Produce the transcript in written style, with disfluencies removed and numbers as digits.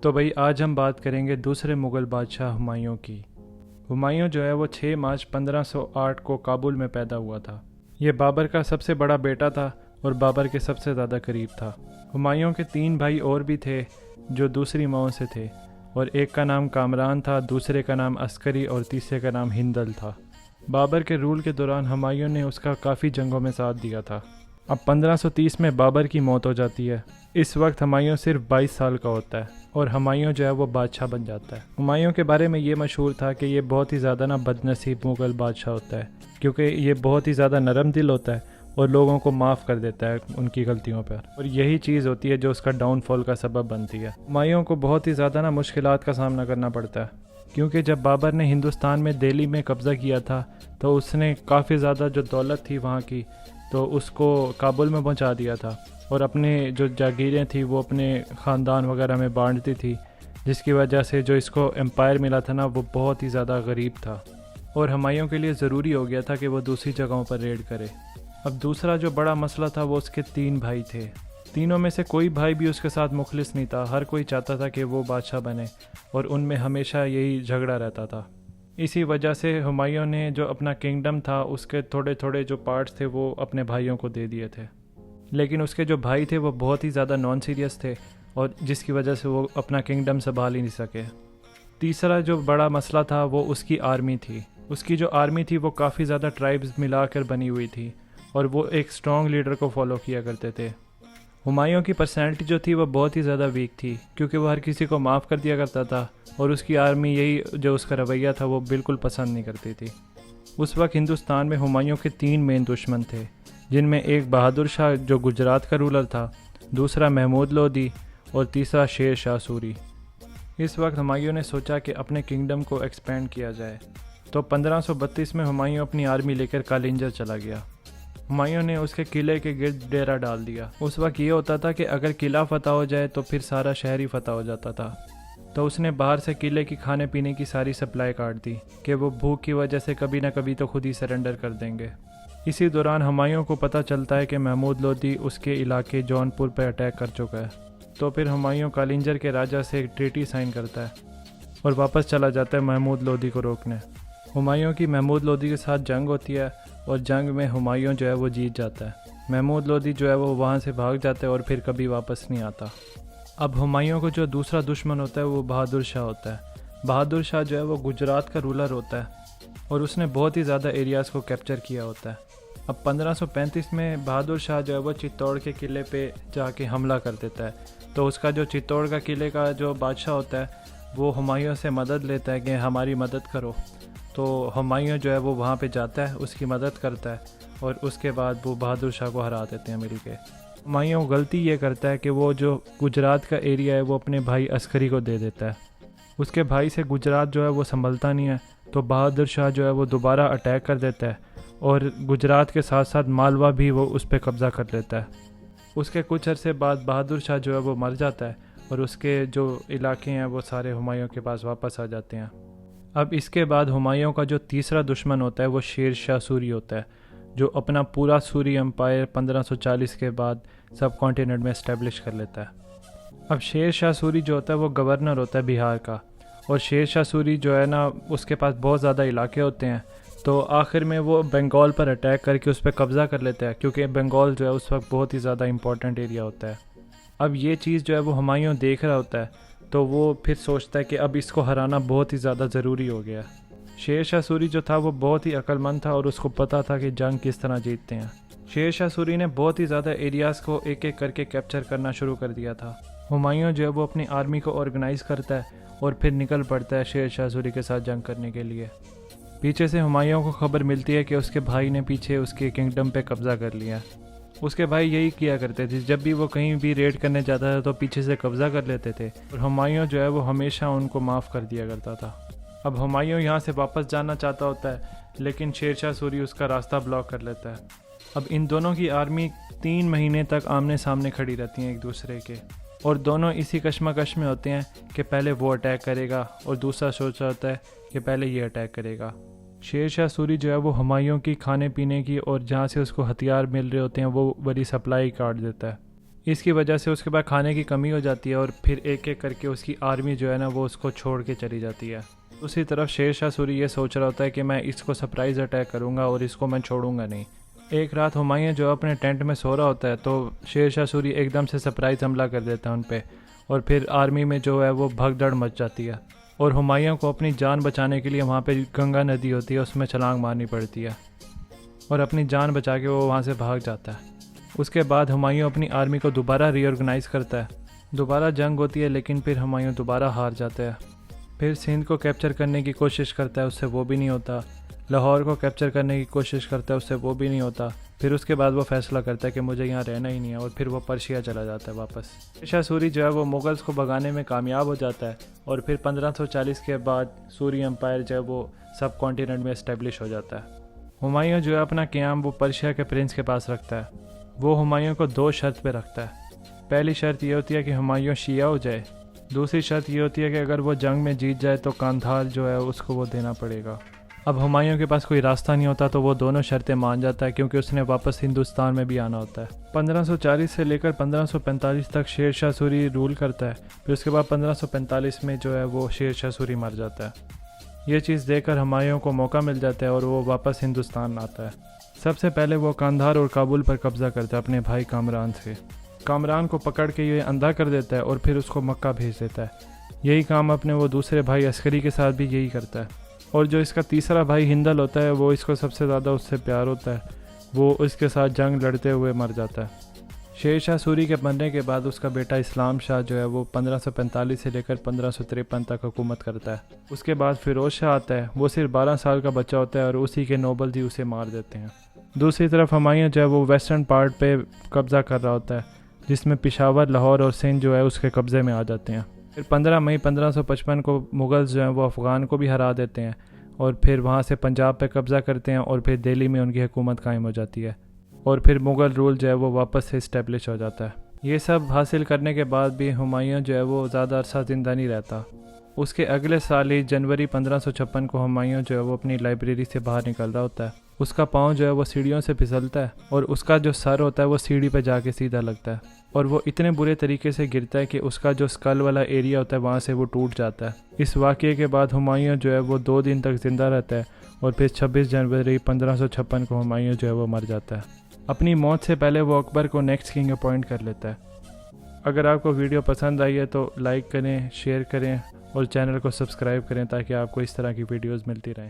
تو بھائی آج ہم بات کریں گے دوسرے مغل بادشاہ ہمایوں کی۔ ہمایوں جو ہے وہ 6 مارچ 1508 کو کابل میں پیدا ہوا تھا۔ یہ بابر کا سب سے بڑا بیٹا تھا اور بابر کے سب سے زیادہ قریب تھا۔ ہمایوں کے 3 بھائی اور بھی تھے جو دوسری ماؤں سے تھے، اور ایک کا نام کامران تھا، دوسرے کا نام عسکری اور تیسرے کا نام ہندل تھا۔ بابر کے رول کے دوران ہمایوں نے اس کا کافی جنگوں میں ساتھ دیا تھا۔ اب 1530 میں بابر کی موت ہو جاتی ہے۔ اس وقت ہمایوں صرف 22 سال کا ہوتا ہے اور ہمایوں جو ہے وہ بادشاہ بن جاتا ہے۔ ہمایوں کے بارے میں یہ مشہور تھا کہ یہ بہت ہی زیادہ بد نصیب مغل بادشاہ ہوتا ہے، کیونکہ یہ بہت ہی زیادہ نرم دل ہوتا ہے اور لوگوں کو معاف کر دیتا ہے ان کی غلطیوں پر، اور یہی چیز ہوتی ہے جو اس کا ڈاؤن فال کا سبب بنتی ہے۔ ہمایوں کو بہت ہی زیادہ مشکلات کا سامنا کرنا پڑتا ہے، کیونکہ جب بابر نے ہندوستان میں دہلی میں قبضہ کیا تھا تو اس نے کافی زیادہ جو دولت تھی وہاں کی تو اس کو کابل میں پہنچا دیا تھا، اور اپنے جو جاگیریں تھیں وہ اپنے خاندان وغیرہ میں بانٹتی تھی، جس کی وجہ سے جو اس کو امپائر ملا تھا وہ بہت ہی زیادہ غریب تھا، اور ہمایوں کے لیے ضروری ہو گیا تھا کہ وہ دوسری جگہوں پر ریڈ کرے۔ اب دوسرا جو بڑا مسئلہ تھا وہ اس کے 3 بھائی تھے۔ تینوں میں سے کوئی بھائی بھی اس کے ساتھ مخلص نہیں تھا، ہر کوئی چاہتا تھا کہ وہ بادشاہ بنے، اور ان میں ہمیشہ یہی جھگڑا رہتا تھا۔ اسی وجہ سے ہمایوں نے جو اپنا کنگڈم تھا اس کے تھوڑے تھوڑے جو پارٹس تھے وہ اپنے بھائیوں کو دے دیے تھے، لیکن اس کے جو بھائی تھے وہ بہت ہی زیادہ نان سیریس تھے، اور جس کی وجہ سے وہ اپنا کنگڈم سنبھال ہی نہیں سکے۔ تیسرا جو بڑا مسئلہ تھا وہ اس کی آرمی تھی۔ اس کی جو آرمی تھی وہ کافی زیادہ ٹرائبز ملا کر بنی ہوئی تھی، اور وہ ایک سٹرونگ لیڈر کو فالو کیا کرتے تھے۔ ہمایوں کی پرسنالٹی جو تھی وہ بہت ہی زیادہ ویک تھی، کیونکہ وہ ہر کسی کو معاف کر دیا کرتا تھا، اور اس کی آرمی یہی جو اس کا رویہ تھا وہ بالکل پسند نہیں کرتی تھی۔ اس وقت ہندوستان میں ہمایوں کے 3 مین دشمن تھے، جن میں ایک بہادر شاہ جو گجرات کا رولر تھا، دوسرا محمود لودھی اور تیسرا شیر شاہ سوری۔ اس وقت ہمایوں نے سوچا کہ اپنے کنگڈم کو ایکسپینڈ کیا جائے، تو 1532 میں ہمایوں اپنی آرمی لے کر کالنجر چلا گیا۔ ہمایوں نے اس کے قلعے کے گرد ڈیرا ڈال دیا۔ اس وقت یہ ہوتا تھا کہ اگر قلعہ فتح ہو جائے تو پھر سارا شہر ہی فتح ہو جاتا تھا، تو اس نے باہر سے قلعے کی کھانے پینے کی ساری سپلائی کاٹ دی کہ وہ بھوک کی وجہ سے کبھی نہ کبھی تو خود ہی سرنڈر کر دیں گے۔ اسی دوران ہمایوں کو پتہ چلتا ہے کہ محمود لودھی اس کے علاقے جون پور پہ اٹیک کر چکا ہے، تو پھر ہمایوں کالنجر کے راجہ سے ایک ٹریٹی سائن کرتا ہے اور واپس چلا جاتا ہے محمود لودھی کو روکنے۔ ہمایوں کی محمود لودھی کے ساتھ جنگ ہوتی ہے، اور جنگ میں ہمایوں جو ہے وہ جیت جاتا ہے۔ محمود لودھی جو ہے وہ وہاں سے بھاگ جاتا ہے اور پھر کبھی واپس نہیں آتا۔ اب ہمایوں کو جو دوسرا دشمن ہوتا ہے وہ بہادر شاہ ہوتا ہے۔ بہادر شاہ جو ہے وہ گجرات کا رولر ہوتا ہے، اور اس نے بہت ہی زیادہ ایریاز کو کیپچر کیا ہوتا ہے۔ اب 1535 میں بہادر شاہ جو ہے وہ چتوڑ کے قلعے پہ جا کے حملہ کر دیتا ہے، تو اس کا جو چتوڑ کا قلعے کا جو بادشاہ ہوتا ہے وہ ہمایوں سے مدد لیتا ہے کہ ہماری مدد کرو، تو ہمایوں جو ہے وہ وہاں پہ جاتا ہے، اس کی مدد کرتا ہے، اور اس کے بعد وہ بہادر شاہ کو ہرا دیتے ہیں مل کے۔ ہمایوں غلطی یہ کرتا ہے کہ وہ جو گجرات کا ایریا ہے وہ اپنے بھائی عسکری کو دے دیتا ہے۔ اس کے بھائی سے گجرات جو ہے وہ سنبھلتا نہیں ہے، تو بہادر شاہ جو ہے وہ دوبارہ اٹیک کر دیتا ہے، اور گجرات کے ساتھ ساتھ مالوا بھی وہ اس پہ قبضہ کر لیتا ہے۔ اس کے کچھ عرصے بعد بہادر شاہ جو ہے وہ مر جاتا ہے، اور اس کے جو علاقے ہیں وہ سارے ہمایوں کے پاس واپس آ جاتے ہیں۔ اب اس کے بعد ہمایوں کا جو تیسرا دشمن ہوتا ہے وہ شیر شاہ سوری ہوتا ہے، جو اپنا پورا سوری امپائر 1540 کے بعد سب کانٹیننٹ میں اسٹیبلش کر لیتا ہے۔ اب شیر شاہ سوری جو ہوتا ہے وہ گورنر ہوتا ہے بہار کا، اور شیر شاہ سوری جو ہے اس کے پاس بہت زیادہ علاقے ہوتے ہیں، تو آخر میں وہ بنگال پر اٹیک کر کے اس پہ قبضہ کر لیتا ہے، کیونکہ بنگال جو ہے اس وقت بہت ہی زیادہ امپورٹنٹ ایریا ہوتا ہے۔ اب یہ چیز جو ہے وہ ہمایوں دیکھ رہا ہوتا ہے، تو وہ پھر سوچتا ہے کہ اب اس کو ہرانا بہت ہی زیادہ ضروری ہو گیا۔ شیر شاہ سوری جو تھا وہ بہت ہی عقل مند تھا، اور اس کو پتہ تھا کہ جنگ کس طرح جیتتے ہیں۔ شیر شاہ سوری نے بہت ہی زیادہ ایریاز کو ایک ایک کر کے کیپچر کرنا شروع کر دیا تھا۔ ہمایوں جو ہے وہ اپنی آرمی کو آرگنائز کرتا ہے اور پھر نکل پڑتا ہے شیر شاہ سوری کے ساتھ جنگ کرنے کے لیے۔ پیچھے سے ہمایوں کو خبر ملتی ہے کہ اس کے بھائی نے پیچھے اس کے کنگڈم پہ قبضہ کر لیا۔ اس کے بھائی یہی کیا کرتے تھے، جب بھی وہ کہیں بھی ریڈ کرنے جاتا تھا تو پیچھے سے قبضہ کر لیتے تھے، اور ہمایوں جو ہے وہ ہمیشہ ان کو معاف کر دیا کرتا تھا۔ اب ہمایوں یہاں سے واپس جانا چاہتا ہوتا ہے، لیکن شیر شاہ سوری اس کا راستہ بلاک کر لیتا ہے۔ اب ان دونوں کی آرمی 3 مہینے تک آمنے سامنے کھڑی رہتی ہیں ایک دوسرے کے، اور دونوں اسی کشمکش میں ہوتے ہیں کہ پہلے وہ اٹیک کرے گا، اور دوسرا سوچ رہا ہوتا ہے کہ پہلے یہ اٹیک کرے گا۔ شیر شاہ سوری جو ہے وہ ہمایوں کی کھانے پینے کی اور جہاں سے اس کو ہتھیار مل رہے ہوتے ہیں وہ بڑی سپلائی کاٹ دیتا ہے۔ اس کی وجہ سے اس کے بعد کھانے کی کمی ہو جاتی ہے اور پھر ایک ایک کر کے اس کی آرمی جو ہے نا وہ اس کو چھوڑ کے چلی جاتی ہے۔ دوسری طرف شیر شاہ سوری یہ سوچ رہا ہوتا ہے کہ میں اس کو سرپرائز اٹیک کروں گا اور اس کو میں چھوڑوں گا نہیں۔ ایک رات ہمایوں جو اپنے ٹینٹ میں سو رہا ہوتا ہے تو شیر شاہ سوری ایک دم سے سرپرائز حملہ کر دیتا ہے ان پہ، اور پھر آرمی میں جو ہے وہ بھگدڑ مچ جاتی ہے، اور ہمایوں کو اپنی جان بچانے کے لیے وہاں پہ گنگا ندی ہوتی ہے اس میں چھلانگ مارنی پڑتی ہے، اور اپنی جان بچا کے وہ وہاں سے بھاگ جاتا ہے۔ اس کے بعد ہمایوں اپنی آرمی کو دوبارہ ری آرگنائز کرتا ہے، دوبارہ جنگ ہوتی ہے، لیکن پھر ہمایوں دوبارہ ہار جاتا ہے۔ پھر سندھ کو کیپچر کرنے کی کوشش کرتا ہے، اس سے وہ بھی نہیں ہوتا۔ لاہور کو کیپچر کرنے کی کوشش کرتا ہے، اس سے وہ بھی نہیں ہوتا۔ پھر اس کے بعد وہ فیصلہ کرتا ہے کہ مجھے یہاں رہنا ہی نہیں ہے، اور پھر وہ پرشیا چلا جاتا ہے واپس۔ شیر سوری جو ہے وہ مغلز کو بھگانے میں کامیاب ہو جاتا ہے، اور پھر 1540 کے بعد سوری امپائر جو ہے وہ سب کانٹیننٹ میں اسٹیبلش ہو جاتا ہے۔ ہمایوں جو ہے اپنا قیام وہ پرشیا کے پرنس کے پاس رکھتا ہے۔ وہ ہمایوں کو 2 شرط پہ رکھتا ہے۔ پہلی شرط یہ ہوتی ہے کہ ہمایوں شیعہ ہو جائے، دوسری شرط یہ ہوتی ہے کہ اگر وہ جنگ میں جیت جائے تو کاندھار جو ہے اس کو وہ دینا پڑے گا۔ اب ہمایوں کے پاس کوئی راستہ نہیں ہوتا تو وہ دونوں شرطیں مان جاتا ہے، کیونکہ اس نے واپس ہندوستان میں بھی آنا ہوتا ہے۔ 1540 سے لے کر 1545 تک شیر شاہ سوری رول کرتا ہے، پھر اس کے بعد 1545 میں جو ہے وہ شیر شاہ سوری مر جاتا ہے۔ یہ چیز دیکھ کر ہمایوں کو موقع مل جاتا ہے اور وہ واپس ہندوستان آتا ہے۔ سب سے پہلے وہ کاندھار اور کابل پر قبضہ کرتا ہے اپنے بھائی کامران سے۔ کامران کو پکڑ کے یہ اندھا کر دیتا ہے اور پھر اس کو مکہ بھیج دیتا ہے۔ یہی کام اپنے وہ دوسرے بھائی عسکری کے ساتھ بھی یہی کرتا ہے، اور جو اس کا تیسرا بھائی ہندل ہوتا ہے وہ اس کو سب سے زیادہ اس سے پیار ہوتا ہے، وہ اس کے ساتھ جنگ لڑتے ہوئے مر جاتا ہے۔ شیر شاہ سوری کے مرنے کے بعد اس کا بیٹا اسلام شاہ جو ہے وہ 1545 سے لے کر 1553 تک حکومت کرتا ہے۔ اس کے بعد فیروز شاہ آتا ہے، وہ صرف 12 سال کا بچہ ہوتا ہے اور اسی کے نوبل ہی اسے مار دیتے ہیں۔ دوسری طرف ہمایوں جو ہے وہ ویسٹرن پارٹ پہ قبضہ کر رہا ہوتا ہے، جس میں پشاور، لاہور اور سندھ جو ہے اس کے قبضے میں آ جاتے ہیں۔ پھر 15 مئی 1555 کو مغلز جو ہیں وہ افغان کو بھی ہرا دیتے ہیں، اور پھر وہاں سے پنجاب پہ قبضہ کرتے ہیں، اور پھر دہلی میں ان کی حکومت قائم ہو جاتی ہے، اور پھر مغل رول جو ہے وہ واپس سے اسٹیبلش ہو جاتا ہے۔ یہ سب حاصل کرنے کے بعد بھی ہمایوں جو ہے وہ زیادہ عرصہ زندہ نہیں رہتا۔ اس کے اگلے سال ہی جنوری 1556 کو ہمایوں جو ہے وہ اپنی لائبریری سے باہر نکل رہا ہوتا ہے۔ اس کا پاؤں جو ہے وہ سیڑھیوں سے پھسلتا ہے، اور اس کا جو سر ہوتا ہے وہ سیڑھی پہ جا کے سیدھا لگتا ہے، اور وہ اتنے برے طریقے سے گرتا ہے کہ اس کا جو اسکل والا ایریا ہوتا ہے وہاں سے وہ ٹوٹ جاتا ہے۔ اس واقعے کے بعد ہمایوں جو ہے وہ 2 دن تک زندہ رہتا ہے، اور پھر 26 جنوری 1556 کو ہمایوں جو ہے وہ مر جاتا ہے۔ اپنی موت سے پہلے وہ اکبر کو نیکسٹ کنگ اپوائنٹ کر لیتا ہے۔ اگر آپ کو ویڈیو پسند آئی ہے تو لائک کریں، شیئر کریں اور چینل کو سبسکرائب کریں تاکہ آپ کو اس طرح کی ویڈیوز ملتی رہیں۔